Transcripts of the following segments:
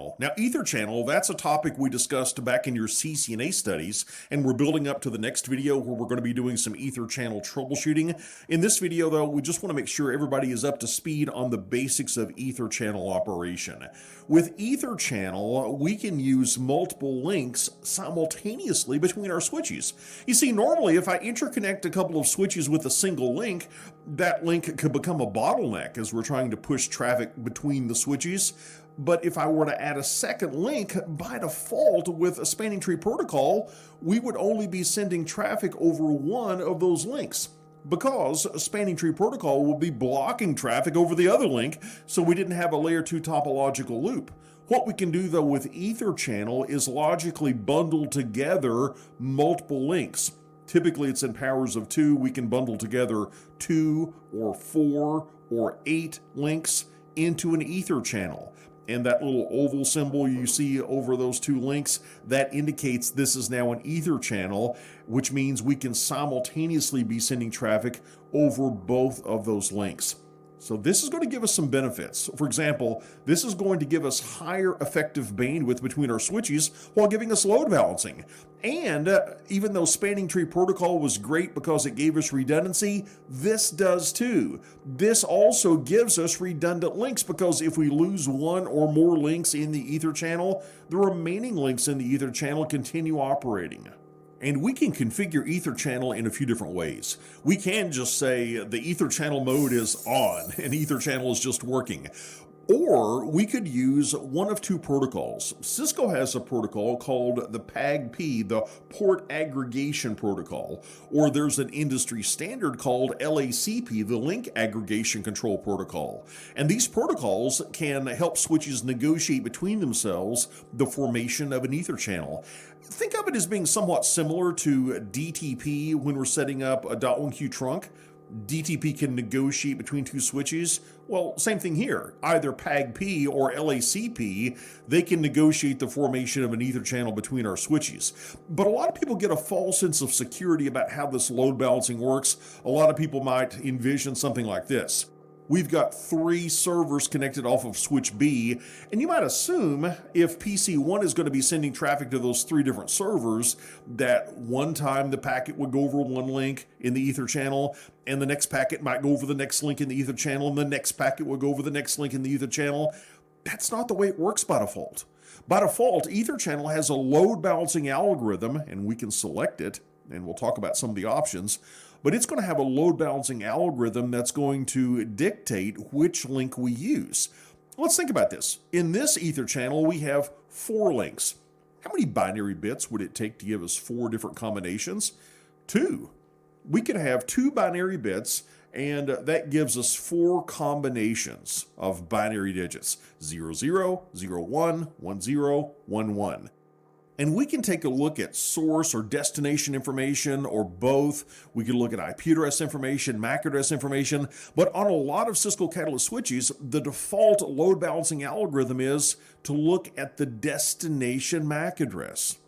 Now, Etherchannel, that's a topic we discussed back in your CCNA studies, and we're building up to the next video where we're going to be doing some Etherchannel troubleshooting. In this video, though, we just want to make sure everybody is up to speed on the basics of Etherchannel operation. With Etherchannel, we can use multiple links simultaneously between our switches. You see, normally if I interconnect a couple of switches with a single link, that link could become a bottleneck as we're trying to push traffic between the switches. But if I were to add a second link, by default with a spanning tree protocol, we would only be sending traffic over one of those links, because a spanning tree protocol would be blocking traffic over the other link, so we didn't have a layer 2 topological loop. What we can do though with Etherchannel is logically bundle together multiple links. Typically it's in powers of 2. We can bundle together 2 or 4 or 8 links into an Etherchannel. And that little oval symbol you see over those 2 links, that indicates this is now an Etherchannel, which means we can simultaneously be sending traffic over both of those links. So this is going to give us some benefits. For example, this is going to give us higher effective bandwidth between our switches while giving us load balancing. And even though spanning tree protocol was great because it gave us redundancy, this does too. This also gives us redundant links, because if we lose one or more links in the ether channel, the remaining links in the ether channel continue operating. And we can configure Etherchannel in a few different ways. We can just say the Etherchannel mode is on and Etherchannel is just working. Or we could use one of 2 protocols. Cisco has a protocol called the Pagp, the Port Aggregation Protocol, or there's an industry standard called Lacp, the Link Aggregation Control Protocol. And these protocols can help switches negotiate between themselves the formation of an Etherchannel. Think of it as being somewhat similar to DTP when we're setting up a .1Q trunk. DTP can negotiate between 2 switches. Well, same thing here. Either Pagp or LACP, they can negotiate the formation of an ether channel between our switches. But a lot of people get a false sense of security about how this load balancing works. A lot of people might envision something like this. We've got 3 servers connected off of switch B, and you might assume if PC1 is going to be sending traffic to those 3 different servers, that one time the packet would go over one link in the ether channel, and the next packet might go over the next link in the ether channel, and the next packet would go over the next link in the ether channel. That's not the way it works by default. By default, Etherchannel has a load balancing algorithm, and we can select it, and we'll talk about some of the options. But it's going to have a load balancing algorithm that's going to dictate which link we use. Let's think about this. In this ether channel, we have 4 links. How many binary bits would it take to give us 4 different combinations? 2. We could have 2 binary bits, and that gives us 4 combinations of binary digits: 00, 01, 10, 11. And we can take a look at source or destination information, or both. We can look at IP address information, MAC address information, but on a lot of Cisco Catalyst switches, the default load balancing algorithm is to look at the destination MAC address.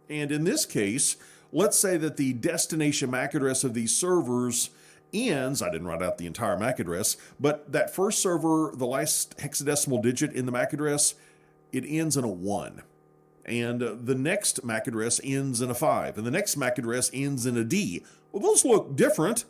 And in this case, let's say that the destination MAC address of these servers ends, I didn't write out the entire MAC address, but that first server, the last hexadecimal digit in the MAC address, it ends in a 1. And the next MAC address ends in a 5, and the next MAC address ends in a D. Well, those look different,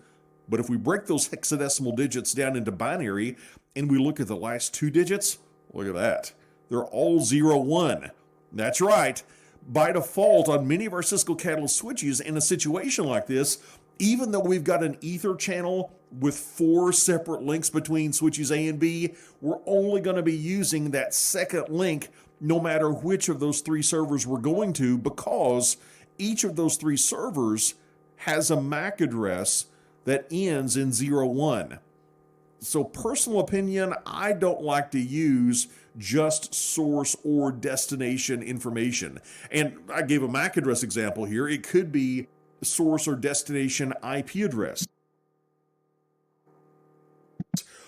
but if we break those hexadecimal digits down into binary and we look at the last 2 digits, look at that. They're all 01. That's right. By default, on many of our Cisco Catalyst switches, in a situation like this, even though we've got an ether channel with 4 separate links between switches A and B, we're only going to be using that second link no matter which of those 3 servers we're going to, because each of those 3 servers has a MAC address that ends in 01. So personal opinion, I don't like to use just source or destination information. And I gave a MAC address example here. It could be source or destination IP address.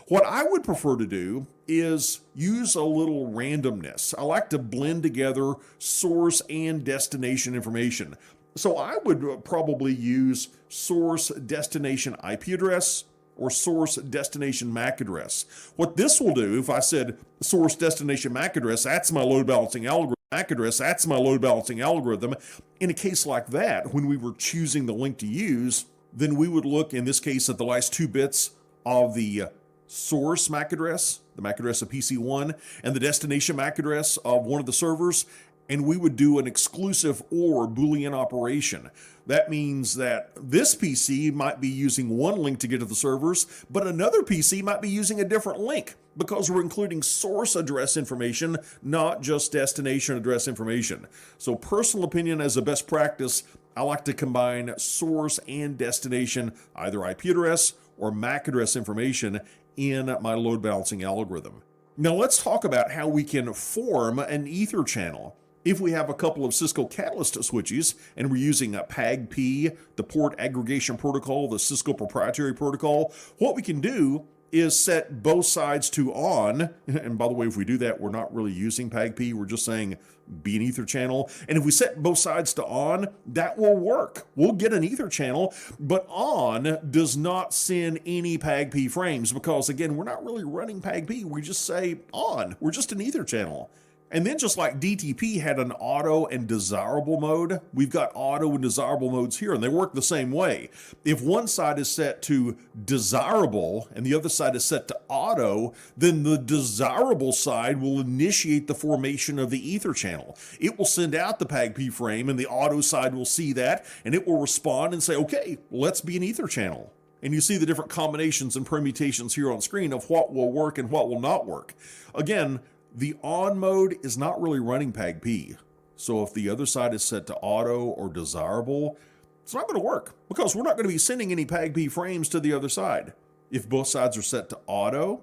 What I would prefer to do is use a little randomness. I like to blend together source and destination information. So I would probably use source destination IP address or source destination MAC address. What this will do, if I said source destination MAC address, that's my load balancing algorithm. MAC address, that's my load balancing algorithm. In a case like that, when we were choosing the link to use, then we would look in this case at the last 2 bits of the source MAC address, the MAC address of PC1, and the destination MAC address of one of the servers, and we would do an exclusive OR Boolean operation. That means that this PC might be using one link to get to the servers, but another PC might be using a different link because we're including source address information, not just destination address information. So personal opinion as a best practice, I like to combine source and destination, either IP address or MAC address information in my load balancing algorithm. Now let's talk about how we can form an ether channel. If we have a couple of Cisco Catalyst switches and we're using a Pagp, the port aggregation protocol, the Cisco proprietary protocol, what we can do is set both sides to on. And by the way, if we do that, we're not really using Pagp, we're just saying be an ether channel. And if we set both sides to on, that will work. We'll get an ether channel, but on does not send any Pagp frames because again, we're not really running Pagp, we just say on, we're just an ether channel. And then just like DTP had an auto and desirable mode, we've got auto and desirable modes here, and they work the same way. If one side is set to desirable and the other side is set to auto, then the desirable side will initiate the formation of the ether channel. It will send out the Pagp frame, and the auto side will see that, and it will respond and say, okay, let's be an ether channel. And you see the different combinations and permutations here on screen of what will work and what will not work. Again, the on mode is not really running Pagp. So if the other side is set to auto or desirable, it's not going to work because we're not going to be sending any Pagp frames to the other side. If both sides are set to auto,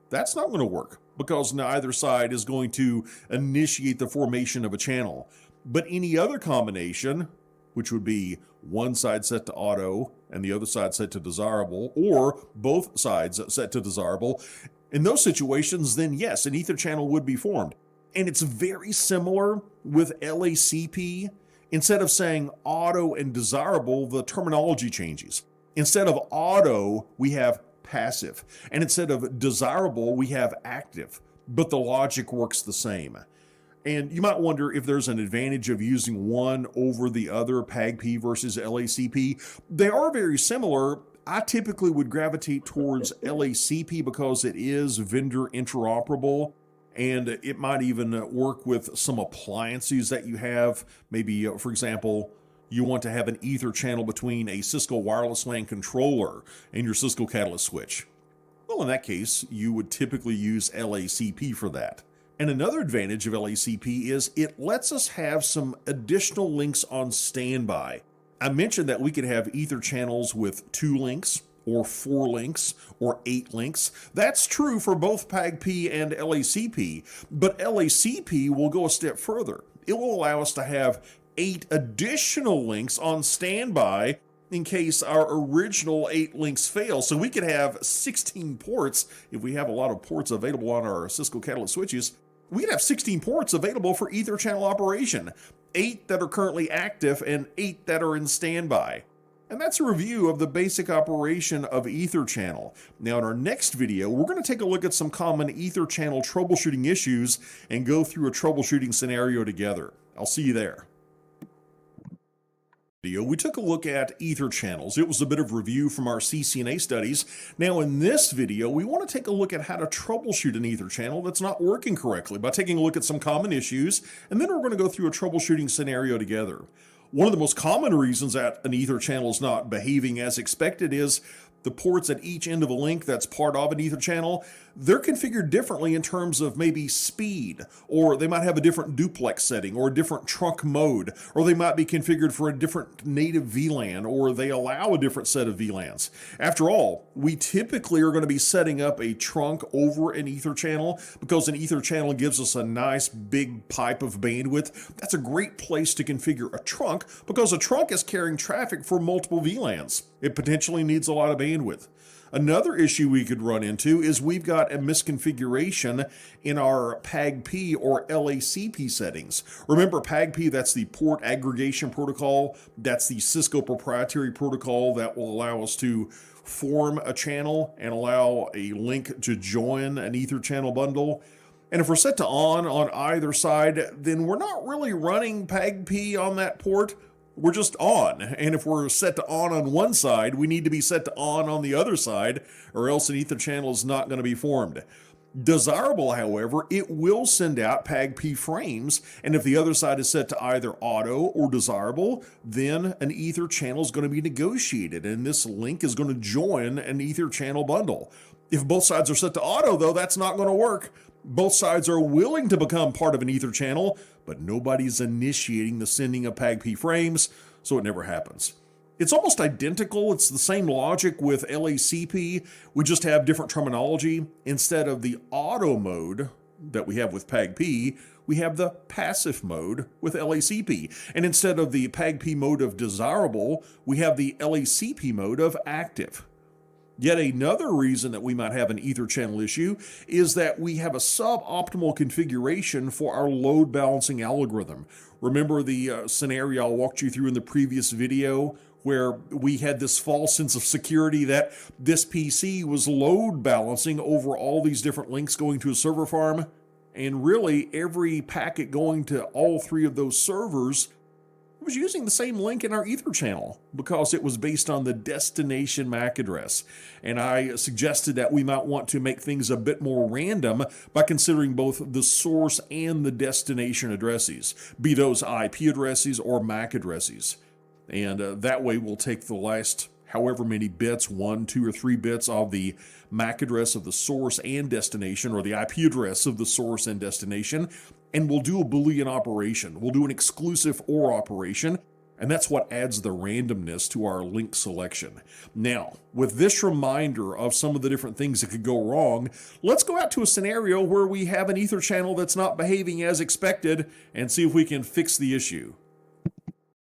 that's not going to work because neither side is going to initiate the formation of a channel. But any other combination, which would be one side set to auto and the other side set to desirable, or both sides set to desirable, in those situations, then yes, an ether channel would be formed. And it's very similar with LACP. Instead of saying auto and desirable, the terminology changes. Instead of auto, we have passive. And instead of desirable, we have active. But the logic works the same. And you might wonder if there's an advantage of using one over the other, Pagp versus LACP. They are very similar. I typically would gravitate towards LACP because it is vendor interoperable, and it might even work with some appliances that you have. Maybe, for example, you want to have an ether channel between a Cisco wireless LAN controller and your Cisco Catalyst switch. Well, in that case, you would typically use LACP for that. And another advantage of LACP is it lets us have some additional links on standby. I mentioned that we could have ether channels with 2 links or 4 links or 8 links. That's true for both Pagp and LACP, but LACP will go a step further. It will allow us to have 8 additional links on standby in case our original 8 links fail. So we could have 16 ports if we have a lot of ports available on our Cisco Catalyst switches. We could have 16 ports available for ether channel operation, 8 that are currently active and 8 that are in standby. And that's a review of the basic operation of ether channel. Now in our next video, we're going to take a look at some common ether channel troubleshooting issues and go through a troubleshooting scenario together. I'll see you there. We took a look at ether channels. It was a bit of review from our CCNA studies. Now in this video, we want to take a look at how to troubleshoot an ether channel that's not working correctly by taking a look at some common issues, and then we're going to go through a troubleshooting scenario together. One of the most common reasons that an ether channel is not behaving as expected is the ports at each end of a link that's part of an ether channel, they're configured differently in terms of maybe speed, or they might have a different duplex setting or a different trunk mode, or they might be configured for a different native VLAN, or they allow a different set of VLANs. After all, we typically are going to be setting up a trunk over an ether channel because an ether channel gives us a nice big pipe of bandwidth. That's a great place to configure a trunk because a trunk is carrying traffic for multiple VLANs. It potentially needs a lot of bandwidth. Another issue we could run into is we've got a misconfiguration in our Pagp or LACP settings. Remember Pagp, that's the port aggregation protocol. That's the Cisco proprietary protocol that will allow us to form a channel and allow a link to join an Etherchannel bundle. And if we're set to on either side, then we're not really running Pagp on that port. We're just on. And if we're set to on one side, we need to be set to on the other side, or else an Etherchannel is not going to be formed. Desirable, however, it will send out Pagp frames, and if the other side is set to either auto or desirable, then an Etherchannel is going to be negotiated, and this link is going to join an Etherchannel bundle. If both sides are set to auto, though, that's not going to work. Both sides are willing to become part of an Etherchannel, but nobody's initiating the sending of Pagp frames, so it never happens. It's almost identical. It's the same logic with LACP. We just have different terminology. Instead of the auto mode that we have with Pagp, we have the passive mode with LACP. And instead of the Pagp mode of desirable, we have the LACP mode of active. Yet another reason that we might have an Etherchannel issue is that we have a suboptimal configuration for our load balancing algorithm. Remember the scenario I walked you through in the previous video where we had this false sense of security that this PC was load balancing over all these different links going to a server farm, and really every packet going to all three of those servers was using the same link in our Etherchannel because it was based on the destination MAC address. And I suggested that we might want to make things a bit more random by considering both the source and the destination addresses, be those IP addresses or MAC addresses. And that way we'll take the last however many bits, 1, 2, or 3 bits of the MAC address of the source and destination, or the IP address of the source and destination, and we'll do a Boolean operation. We'll do an exclusive OR operation, and that's what adds the randomness to our link selection. Now, with this reminder of some of the different things that could go wrong, let's go out to a scenario where we have an Etherchannel that's not behaving as expected and see if we can fix the issue.